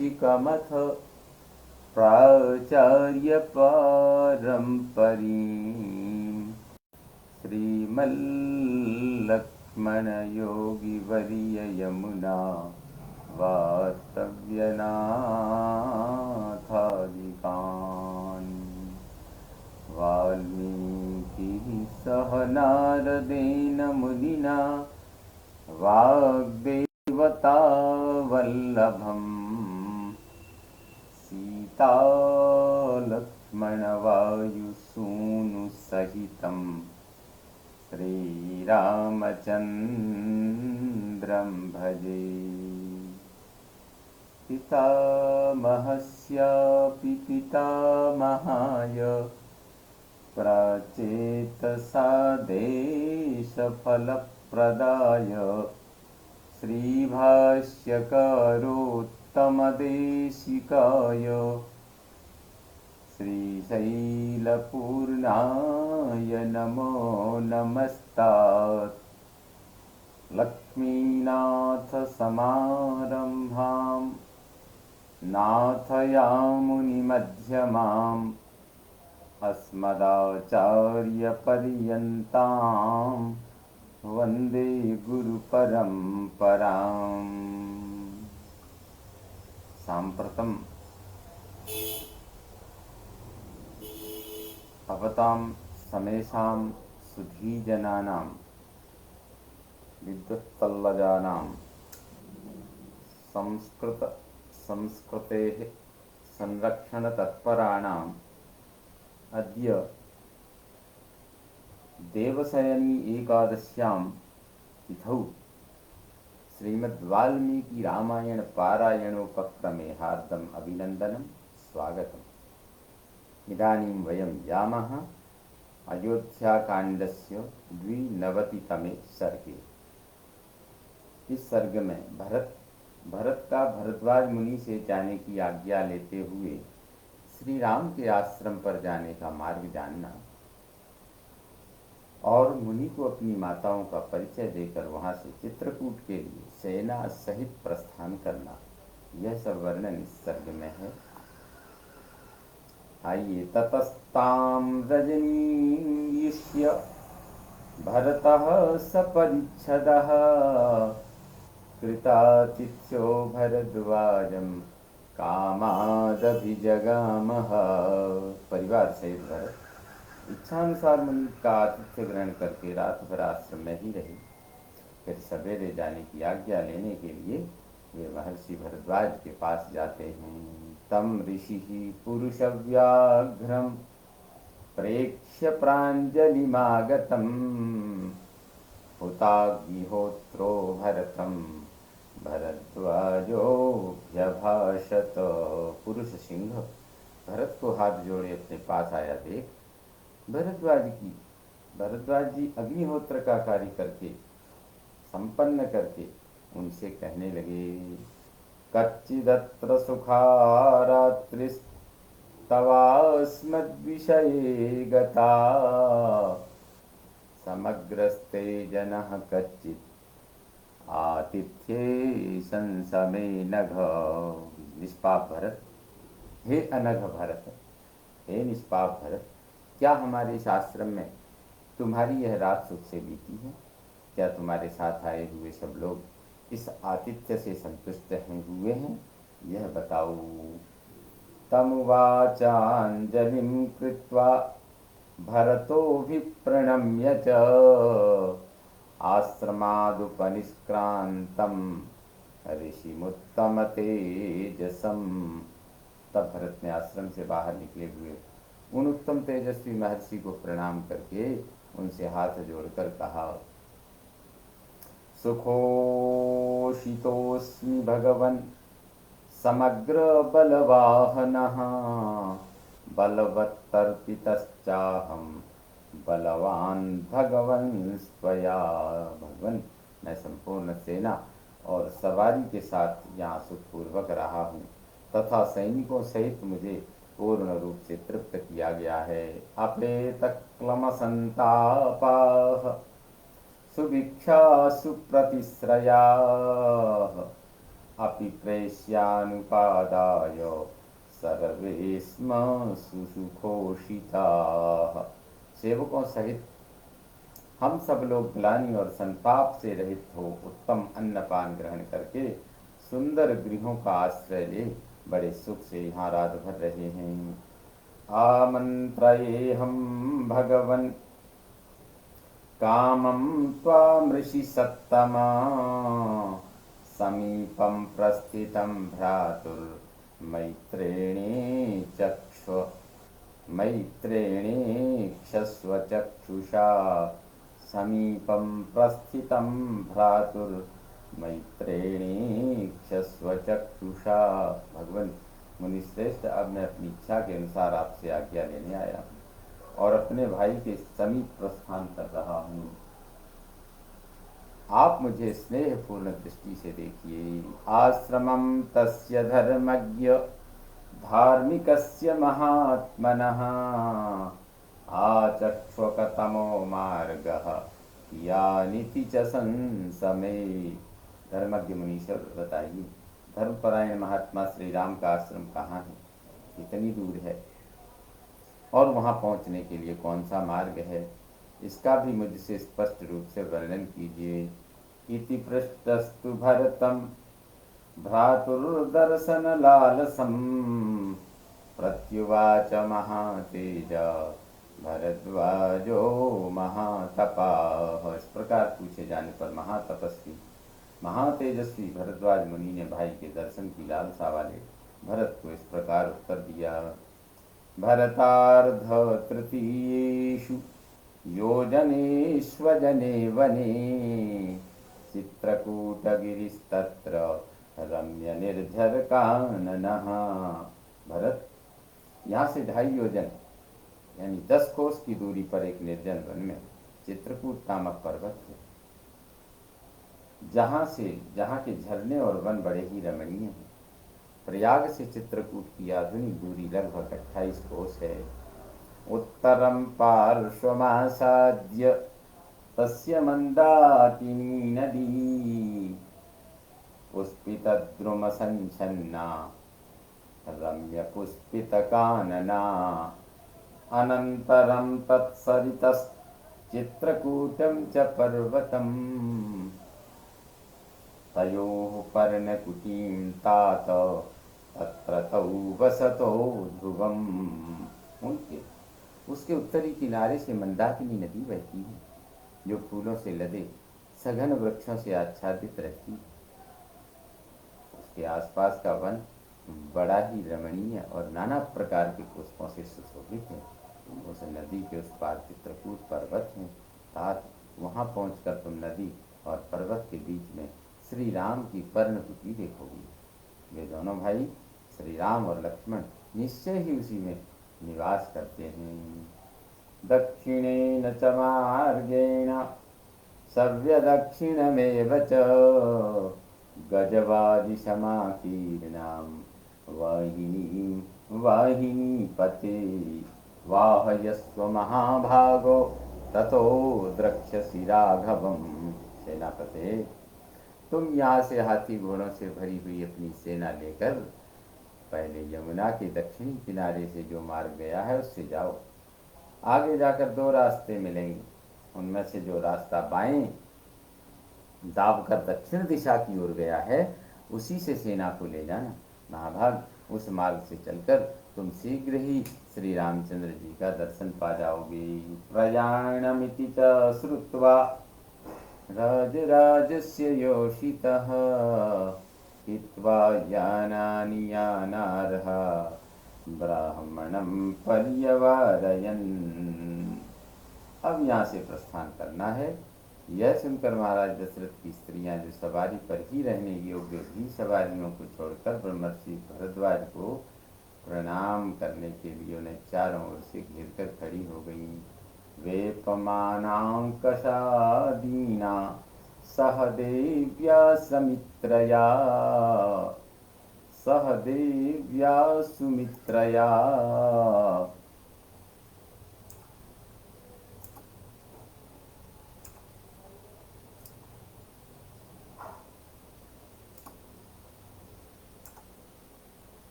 कौशिकमथ प्राचार्य परम्परीं श्रीमल्लक्ष्मण योगी वर्य यमुना वास्तव्यनाथादिकान् वाल्मीकिः सह नारदेन मुनिना वाग्देवता वल्लभम् सीता लक्ष्मण वायुसूनुसहितं श्रीरामचन्द्रं भजे। पितामहस्यापि पितामहाय प्राचेतसा देशफलप्रदाय श्रीभाष्यकारोत्तमदेशिकाय श्रीशैलपूर्णाय नमो नमस्तात्। लक्ष्मीनाथसमारम्भां नाथयामुनिमध्यमाम् अस्मदाचार्यपर्यन्तां वन्दे गुरुपरम्पराम्। साम्प्रतं भवतां समेषां सुधीजनानां विद्वत्तल्लजानां संस्कृतेः संरक्षणतत्पराणाम् अद्य देवशयनी एकादश्यां तिथौ श्रीमद्वाल्मीकि रामायण पारायणोपक्रमे हार्दम् अभिनन्दनं स्वागतम्। इदानीं वयं यामः अयोध्याकाण्डस्य 92तमे सर्गे। इस सर्ग में भरत का भरद्वाज मुनि से जाने की आज्ञा लेते हुए श्री राम के आश्रम पर जाने का मार्ग जानना और मुनि को अपनी माताओं का परिचय देकर वहां से चित्रकूट के लिए सेना सहित प्रस्थान करना, यह सब वर्णन इस सर्ग में है। आइए। ततस्तां रजनीयिष्य भरतः सपरिच्छदः कृतातिथ्यो भरद्वाजं कामादभिजगामः। परिवार सहित भरत इच्छानुसार मुनि का आतिथ्य ग्रहण करके रात भर आश्रम में ही रहे। फिर सवेरे जाने की आज्ञा लेने के लिए वे महर्षि भरद्वाज के पास जाते हैं। तम ऋषिः पुरुषव्याघ्रं प्रेक्ष्य प्राञ्जलिमागतम् हुताग्निहोत्रो भरतं भरद्वाजोऽभ्यभाषत। पुरुष सिंह भरत को हाथ जोड़े अपने पास आया देख भरद्वाज जी अग्निहोत्र का कार्य करके संपन्न करके उनसे कहने लगे, कच्चिदत्र सुखारात्रिस्तवास्मद्विषये गता समग्रस्ते जनः कच्चित् आतिथ्ये संसमे नघ। निष्पाप भरत, हे अनघ भरत, हे निष्पाप भरत, क्या हमारे इस आश्रम में तुम्हारी यह रात सुख से बीती है? क्या तुम्हारे साथ आए हुए सब लोग इस आतिथ्य से संतुष्ट हुए हैं? यह बताओ। तमुवाचाञ्जलिं कृत्वा भरतो विप्रणम्य च आश्रमादुपनिष्क्रान्तं ऋषिमुत्तमतेजसम्। तब भरत ने आश्रम से बाहर निकले हुए उन उत्तम तेजस्वी महर्षि को प्रणाम करके उनसे हाथ जोड़कर कहा, सुखोषितोऽस्मि भगवन् समग्र बलवाहनः बलवत्तर्पितश्चाहं बलवान भगवन् स्वया। भगवन, मैं संपूर्ण सेना और सवारी के साथ यहाँ सुखपूर्वक रहा हूँ तथा सैनिकों सहित मुझे पूर्ण रूप से तृप्त किया गया है। अपेतक्लमसन्तापाः सुभिक्षा सुप्रतिश्रयाः अपि प्रेष्यानुपादाय सर्वे स्म सुसुखोषिताः। सेवकों सहित हम सब लोग ग्लानि और संताप से रहित हो उत्तम अन्नपान ग्रहण करके सुंदर गृहों का आश्रय ले बड़े सुख से यहाँ रात भर रहे हैं। आमंत्रये हम भगवन् कामं त्वामृषि सत्तमा समीपं प्रस्थितं भ्रातुर्मैत्रेणी चक्ष्व मैत्रेणीक्षस्व चक्षुषा समीपं प्रस्थितं भ्रातुर्मैत्रेणीक्षस्व चक्षुषा। भगवान मुनिश्रेष्ठ, अब मैं अपनी इच्छा के अनुसार आपसे आज्ञा लेने आया हूँ और अपने भाई के समीप प्रस्थान कर रहा हूँ। आप मुझे स्नेहपूर्ण दृष्टि से देखिए। आश्रमं तस्य धर्मज्ञ धार्मिकस्य महात्मनः आचक्ष्वकतमो मार्गः यानिति च संसमे। धर्मज्ञ मुनीश्वर बताइए, धर्मपरायण महात्मा श्री राम का आश्रम कहाँ है, कितनी दूर है और वहाँ पहुँचने के लिए कौन सा मार्ग है, इसका भी मुझसे स्पष्ट रूप से वर्णन कीजिए। इति पृष्टस्तु भरतं भ्रातुर्दर्शनलालसं प्रत्युवाच महातेज भरद्वाजो महातपाः। इस प्रकार पूछे जाने पर महातपस्वी महातेजस्वी भरद्वाज मुनि ने भाई के दर्शन की लालसा वाले भरत को इस प्रकार उत्तर दिया। भरतार्ध तृतीयेषु योजनेष्वजने वने चित्रकूटगिरिस्तत्र रम्य निर्झर काननः। भरत, यहाँ से 2.5 योजन यानी 10 कोस की दूरी पर एक निर्जन वन में चित्रकूट नामक पर्वत है, जहाँ के झरने और वन बड़े ही रमणीय हैं। प्रयाग से चित्रकूट की आधुनिक दूरी लगभग 28 कोस है। उत्तरं पार्श्वमासाद्य तस्य मंदाकिनी नदी पुष्पितद्रुमसञ्छन्ना रम्यपुष्पितकानना अनन्तरं तत्सरितश्चित्रकूटं च पर्वतम् तयोः पर्णकुटीं तात तत्र तौ वसतो ध्रुवम्। उसके उत्तरी किनारे से मंदाकिनी नदी बहती है, जो फूलों से लदे सघन वृक्षों से आच्छादित रहती है। उसके आसपास का वन बड़ा ही रमणीय और नाना प्रकार के पुष्पों से सुशोभित है। उस नदी के उस पार चित्रकूट पर्वत है, तात वहाँ पहुँचकर तुम नदी और पर्वत के बीच में श्री राम की पर्णकुटी देखोगी। वे दोनों भाई श्री राम और लक्ष्मण निश्चय ही उसी में निवास करते हैं। दक्षिणेन च मार्गेण सव्यदक्षिणमेव च गजवादिशमाकीर्णां वाहिनीपते वाहयस्व महाभागो ततो द्रक्ष्यसि राघवम्। सेनापते, तुम यहाँ से हाथी घोड़ों से भरी हुई अपनी सेना लेकर पहले यमुना के दक्षिणी किनारे से जो मार्ग गया है उससे जाओ। आगे जाकर 2 रास्ते मिलेंगे, उनमें से जो रास्ता बाएं दाब कर दक्षिण दिशा की ओर गया है उसी से सेना को ले जाना। महाभाग, उस मार्ग से चलकर तुम शीघ्र ही श्री रामचंद्र जी का दर्शन पा जाओगे। प्रयाणमिति च श्रुत्वा राजराजस्य योषितः हित्वा यानानि यानार्ह ब्राह्मणं पर्यवारयन्। अब यहाँ से प्रस्थान करना है। यह सुनकर महाराज दशरथ की स्त्रियां, जो सवारी पर ही रहने योग्य भी सवारियों को छोड़कर ब्रह्मर्षि भरद्वाज को प्रणाम करने के लिए उन्हें चारों ओर से घेर कर खड़ी हो गईं। वेपमानांकशादीना सहदेव्या सुमित्रया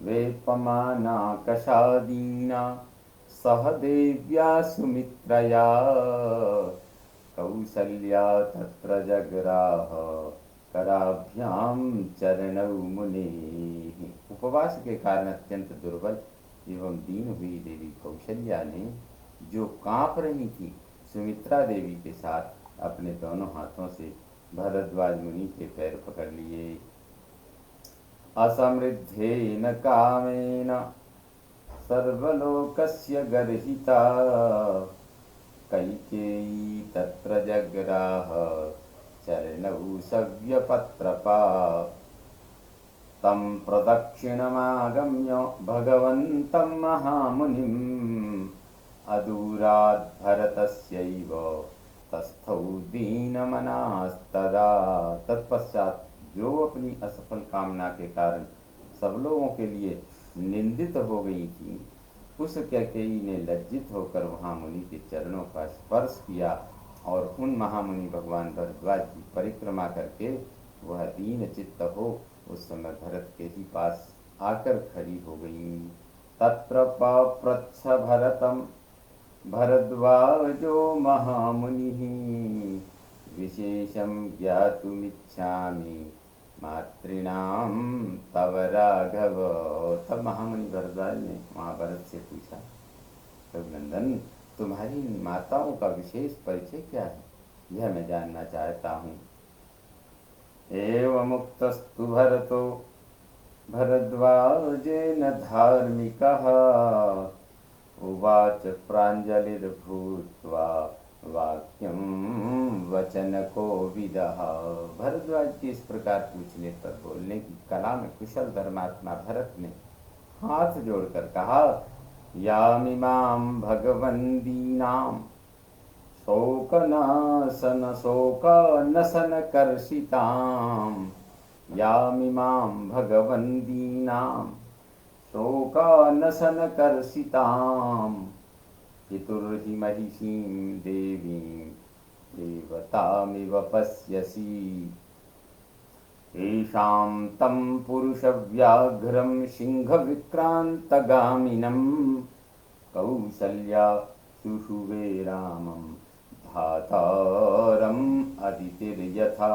वेपमानाकशादीना सह देव्या सुमित्रया कौसल्या तत्र जगराह कराभ्याम चरणौ मुनेः। उपवास के कारण अत्यंत दुर्बल एवं दीन हुई देवी कौशल्या ने, जो कांप रही थी, सुमित्रा देवी के साथ अपने दोनों हाथों से भरद्वाज मुनि के पैर पकड़ लिए। असमृद्धेन कामेन सर्वलोकस्य गर्हिता कैकेयी तत्र जग्राह चरणौ सव्यपत्रपा तं प्रदक्षिणमागम्य भगवन्तं महामुनिम् अदूरात् भरतस्यैव तस्थौ दीनमनास्तदा। तत्पश्चात जो अपनी असफल कामना के कारण सब लोगों के लिए निंदित हो गई थी, उस कैकेयी ने लज्जित होकर वहां मुनि के चरणों का स्पर्श किया और उन महामुनि भगवान भरद्वाज की परिक्रमा करके वह दीन चित्त हो उस समय भरत के ही पास आकर खड़ी हो गई। तत्र पप्रच्छ भरतम भरद्वाजो महामुनिः विशेषं ज्ञातुमिच्छामि मातृणाम तव राघव। तब महामुनि भरद्वाज ने महाभारत से पूछा, रघुनंदन, तुम्हारी माताओं का विशेष परिचय क्या है, यह मैं जानना चाहता हूँ। एवमुक्तस्तु भरतो भरद्वाजेन धार्मिकः उवाच प्राञ्जलिर्भूत्वा वाक्यं वचनकोविदः। भरद्वाज के इस प्रकार पूछने पर बोलने की कला में कुशल धर्मात्मा भरत ने हाथ जोड़कर कहा, यामिमां भगवन्दीनां शोकनाशन शोकनशन कर्षितां यामिमां भगवन्दीनां शोकनशन कर्षितां पितुर्हि महिषीं देवीं देवतामिव पश्यसि। येषां तं पुरुषव्याघ्रं सिंहविक्रान्तगामिनं कौसल्या शुशुवे रामं धातारम् अदितिर्यथा।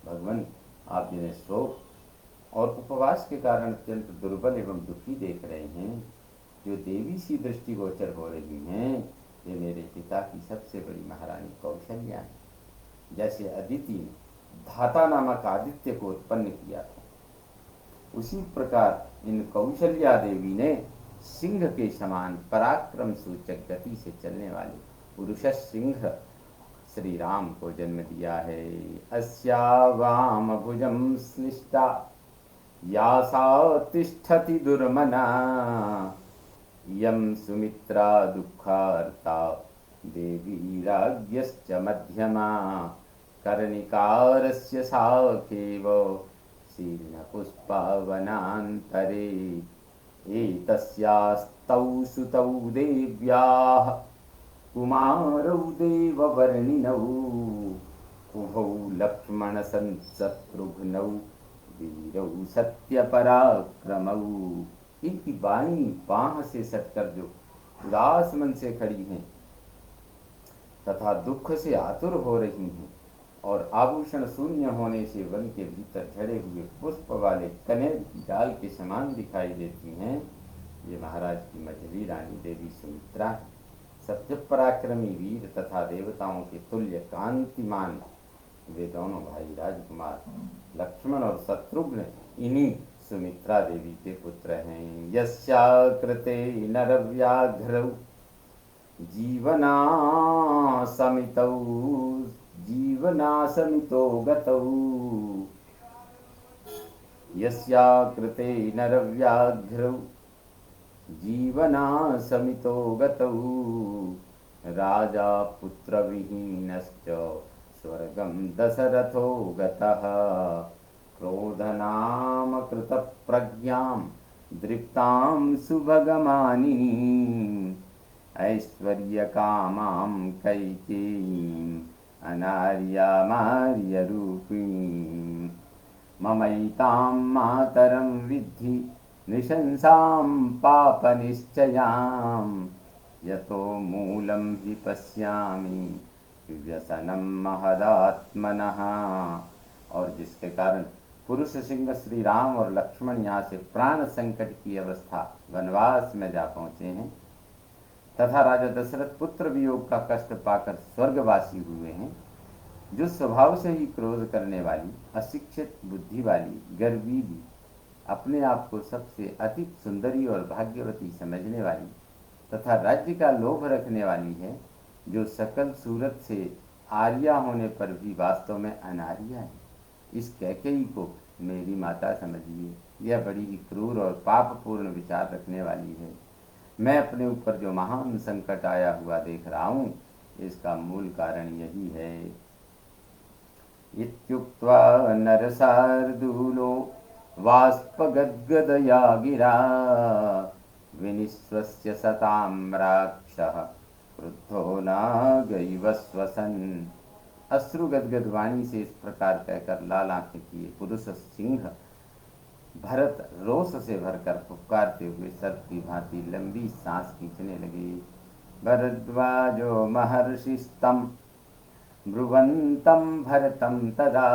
भगवान, आप जिन्हें शोक और उपवास के कारण अत्यंत दुर्बल एवं दुखी देख रहे हैं, जो देवी सी दृष्टिगोचर हो रही हैं, ये मेरे पिता की सबसे बड़ी महारानी कौशल्या है। जैसे अदिति ने धाता नामक आदित्य को उत्पन्न किया था, उसी प्रकार इन कौशल्या देवी ने सिंह के समान पराक्रम सूचक गति से चलने वाले पुरुष सिंह श्री राम को जन्म दिया है। अस्या वाम भुजं स्निष्टा या सा तिष्ठति दुर्मना यं सुमित्रा दुःखार्ता देवी राज्ञश्च मध्यमा कर्णिकारस्य साकेव शीर्णपुष्पावनान्तरे एतस्यास्तौ सुतौ देव्याः कुमारौ देववर्णिनौ उभौ लक्ष्मणशत्रुघ्नौ वीरौ सत्यपराक्रमौ। इनकी बाईं बाह से सटकर जो उदास मन से खड़ी हैं तथा दुख से आतुर हो रही हैं और आभूषण शून्य होने से वन के भीतर झड़े हुए पुष्प वाले कनेर की डाल के समान दिखाई देती हैं, ये महाराज की मझली रानी देवी सुमित्रा है। सत्य पराक्रमी वीर तथा देवताओं के तुल्य कांतिमान वे दोनों भाई राजकुमार लक्ष्मण और शत्रुघ्न इन्हीं सुमित्रा देवी के पुत्र हैं। यस्या कृते नरव्याघ्रौ जीवनासमितो गतौ यस्या कृते नरव्याघ्रौ जीवनासमितो गतौ राजा पुत्रविहीनश्च स्वर्गं दशरथो गतः क्रोधनाम कृतप्रज्ञां दृप्तां सुभगमानिनीं ऐश्वर्यकामां कैकेयीं अनार्यामार्यरूपिणीं ममैतां मातरं विद्धि निशंसां पापनिश्चयां यतो मूलं हि पश्यामि व्यसनं महदात्मनः। और जिसके कारण पुरुष सिंह श्री राम और लक्ष्मण यहाँ से प्राण संकट की अवस्था वनवास में जा पहुँचे हैं, तथा राजा दशरथ पुत्र वियोग का कष्ट पाकर स्वर्गवासी हुए हैं। जो स्वभाव से ही क्रोध करने वाली, अशिक्षित बुद्धि वाली, गर्वीली, अपने आप को सबसे अधिक सुंदरी और भाग्यवती समझने वाली तथा राज्य का लोभ रखने वाली है, जो सकल सूरत से आर्या होने पर भी वास्तव में अनार्या है, इस कैकेयी को मेरी माता समझिए। यह बड़ी ही क्रूर और पापपूर्ण विचार रखने वाली है। मैं अपने ऊपर जो महान संकट आया हुआ देख रहा हूँ, इसका मूल कारण यही है। इत्युक्त्वा नरसार्दूलो वाष्पगद्गदया गिरा विनिश्वस्य सतां राक्षः क्रुद्धो नागैवस्वसन्। अश्रुगदगद वाणी से इस प्रकार कहकर लाल आंखें किए पुरुष सिंह भरत रोष से भरकर पुकारते हुए सर्प की भांति लंबी सांस खींचने लगे। भरद्वाजो महर्षिस्तम ब्रुवन्तं भरतं तदा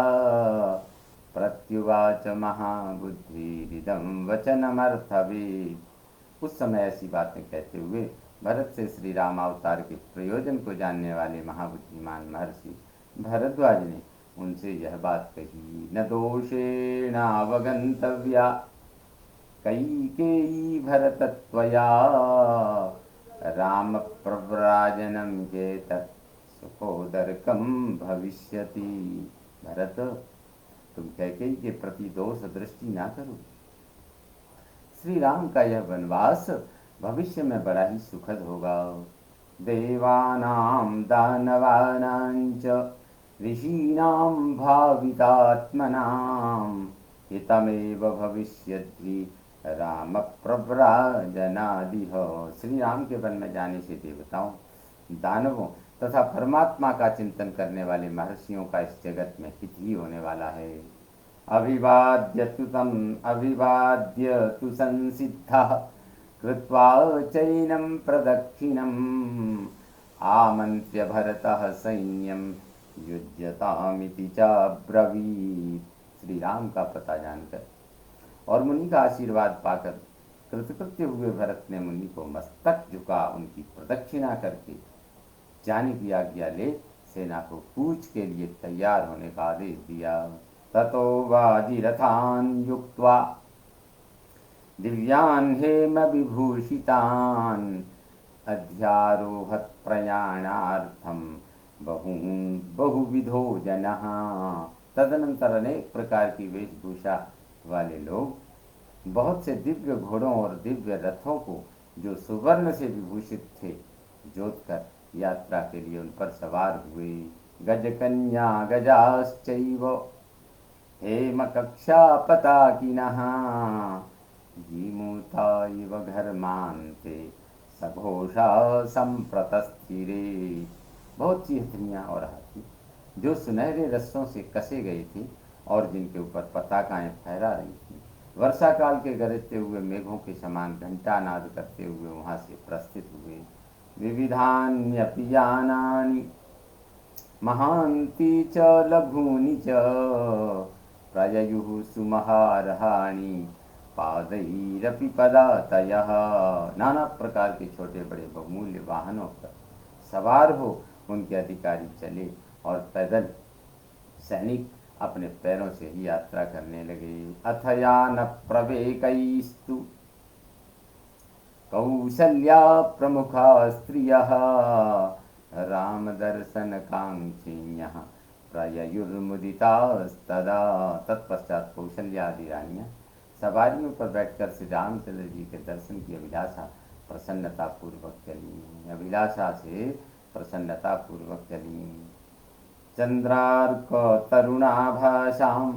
प्रत्युवाच महाबुद्धिरिदं वचनमर्थवेत्। उस समय ऐसी बातें कहते हुए भरत से श्री राम अवतार के प्रयोजन को जानने वाले महाबुद्धिमान महर्षि भरद्वाज ने उनसे यह बात कही। न दोषेणावगंतव्या कैकेयी भरतत्वया राम प्रव्राजनं चेतत् सुखोदरकं भविष्यति। भरत, तुम कैकेयी के प्रति दोष दृष्टि ना करो। श्री राम का यह वनवास भविष्य में बड़ा ही सुखद होगा। देवानां दानवानां च ऋषीणां भावितात्मनां हितमेव भविष्यति राम प्रव्राजनादिह। श्री राम के वन में जाने से देवताओं, दानवों तथा परमात्मा का चिंतन करने वाले महर्षियों का इस जगत में हित ही होने वाला है। अभिवाद्य तु संसिद्धः कृत्वा चैनं प्रदक्षिणम् आमन्त्र्य भरतः सैन्यं युध्यतामिति चाब्रवीत्। श्री राम का पता जानकर और मुनि का आशीर्वाद पाकर कृतकृत्य हुए भरत ने मुनि को मस्तक झुका उनकी प्रदक्षिणा करके जाने की आज्ञा ले सेना को कूच के लिए तैयार होने का आदेश दिया। ततो वाजिरथान् युक्त्वा दिव्यान् हेम विभूषितान् अध्यारोहत् प्रयाणार्थं बहुविधो जनः। तदनंतर अनेक प्रकार की वेशभूषा वाले लोग बहुत से दिव्य घोड़ों और दिव्य रथों को, जो सुवर्ण से विभूषित थे, जोतकर यात्रा के लिए उन पर सवार हुए। गजकन्या गजाश्चैव हेमकक्षा पताकिनः जीमूता इव घर्मान्ते सघोषा संप्रतस्थिरे। बहुत सी हथनियाँ और हाथी जो सुनहरे रस्सों से कसे गए थे और जिनके ऊपर पताकाएं फहरा रही थी, वर्षा काल के गरजते हुए मेघों के समान घंटा नाद करते हुए वहां से प्रस्थित हुए। विविधान्यपि यानानि महान्ति च लघूनि च प्रययुः सुमहारहाणि पादैरपि पदातयः। नाना प्रकार के छोटे बड़े बहुमूल्य वाहनों पर सवार हो उनके अधिकारी चले और पैदल सैनिक अपने पैरों से ही यात्रा करने लगे। अथ यान प्रवेकैस्तु कौसल्या प्रमुखा स्त्रियः रामदर्शनकाङ्क्षिण्यः प्रययुर्मुदितास्तदा। तत्पश्चात कौशल्या आदि रानियां सवारियों पर बैठकर श्री रामचंद्र जी के दर्शन की अभिलाषा से प्रसन्नता पूर्वक चली। चंद्रार्क तरुणाभासां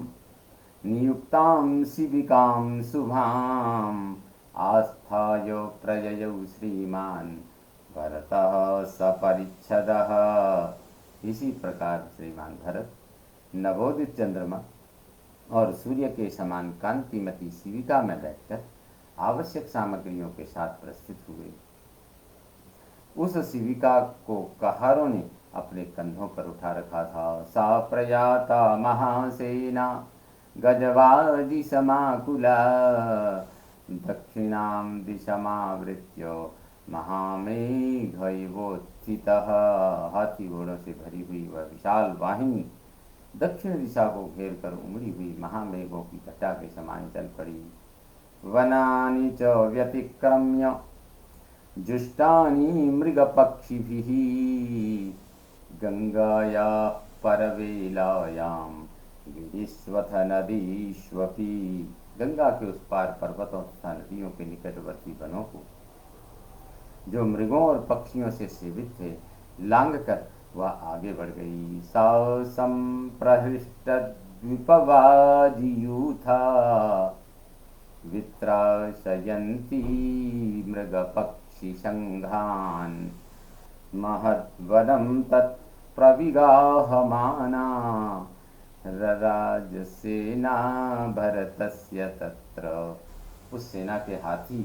नियुक्तां शिबिकां शुभां आस्थाय प्रययौ श्रीमान भरतः सपरिच्छदः। इसी प्रकार श्रीमान भरत नवोदित चंद्रमा और सूर्य के समान कांतिमती शिविका में बैठकर आवश्यक सामग्रियों के साथ प्रस्थित हुए। उस शिविका को कहारों ने अपने कंधों पर उठा रखा था। सा प्रयाता महासेना गजवादि समाकुला दक्षिणां दिशमावृत्य महामेघैवोत्थितः। हाथी घोड़ों से भरी हुई वह विशाल वाहिनी दक्षिण दिशा को घेर कर उमड़ी हुई महामेघों की घटा के समान चल पड़ी। वनानि च व्यतिक्रम्य जुष्टानि मृगपक्षिभिः गंगायाः परवेलायां गिरिस्वथ नदीष्वपि। गंगा के उस पार पर्वतों तथा नदियों के निकटवर्ती वनों को जो मृगों और पक्षियों से सेवित थे लांग कर वह आगे बढ़ गई। सा संप्रहृष्ट द्वीपवाजियूथा वित्राशयन्ती मृगपक्षि संघान महद्वनं तत्प्रविगाहमाना रराजसेना भरतस्य तत्र। उस सेना के हाथी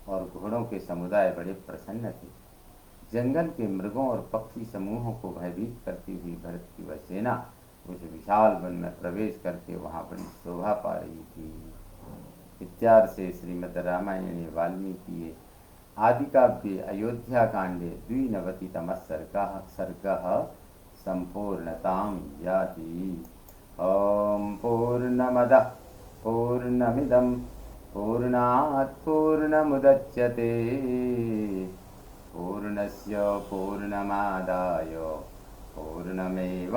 और घोड़ों के समुदाय बड़े प्रसन्न थे। जंगल के मृगों और पक्षी समूहों को भयभीत करती हुई भरत की वह सेना उस विशाल वन में प्रवेश करके वहां बड़ी शोभा पा रही थी। इत्यादि से श्रीमद् रामायणे वाल्मीकि आदिकाव्ये अयोध्याकाण्डे 92तमः सर्गः सम्पूर्णतां याति। ॐ पूर्णमदः पूर्णमिदं पूर्णात् पूर्णमुदच्यते पूर्णस्य पूर्णमादाय पूर्णमेवावशिष्यते।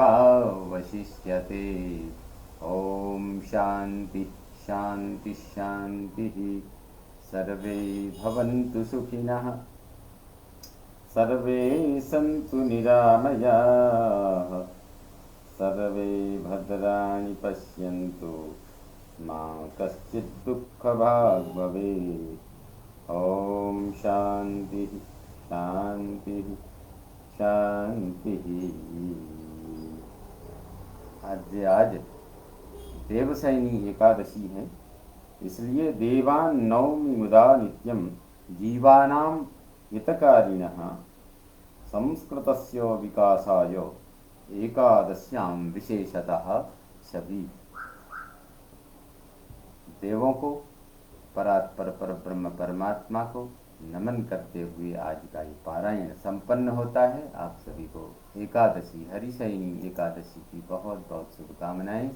ॐ शान्ति शान्ति शान्तिः। सर्वे भवन्तु सुखिनः सर्वे सन्तु निरामयाः सर्वे भद्राणि पश्यन्तु मा कश्चित् दुःखभाग् भवेत्। ॐ शान्तिः शान्तिः शान्तिः। आज देवसैनी एकादशी है, इसलिए देवान् नौमि मुदा नित्यं जीवानां हितकारिणः संस्कृतस्य विकासाय एकादश्यां विशेषतः सभी देवों को परात्पर परब्रह्म परमात्मा को नमन करते हुए आज का ये पारायण संपन्न होता है। आप सभी को एकादशी हरिशयनी एकादशी की बहुत बहुत शुभकामनाएं।